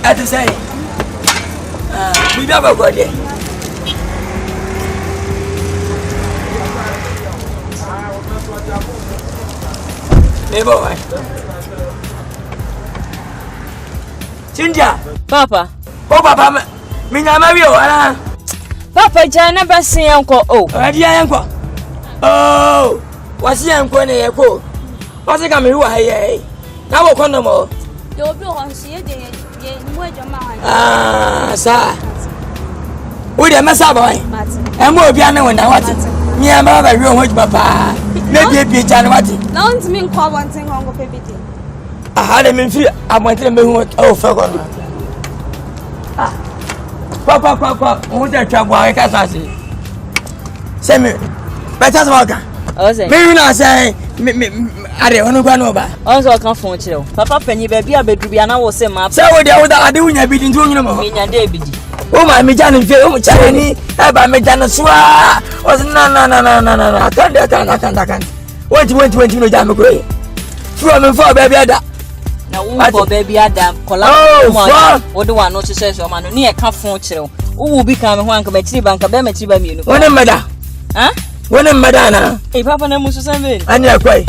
At the same, we never got it. Boy, Cynthia, Papa. Oh, Papa, me na Mario, Papa, Jana Bassi, uncle. Oh, dear uncle. Oh, what's the uncle? What's it coming? Who are you? Now, what no more? You'll be on see it. Sir. We the mess up, boy. And more piano when I want it. Me and my room with Papa. Maybe a pitch and what? Don't mean call one thing on baby. I had him in fear. I went to me. Oh, forgot. Papa, who's that trouble? I can't see. Send me. Better walker. Maybe not say, I don't know what over. Also, I come from chill. Papa Penny, baby, I bet to be an hour same map. So, what are doing? I've been doing your David. Oh, my Mijan and Phil, Chinese, about Mijan Swa. Was no. I can't. Wait, no damn great. From and for baby. Now, for baby, Adam, Column, or the one not to say so, man, near come from chill. Who will become one committee bank of them at Tiba Munich? One, Madame. Huh? One, Madonna. A papa, no, Musa, and you're quite.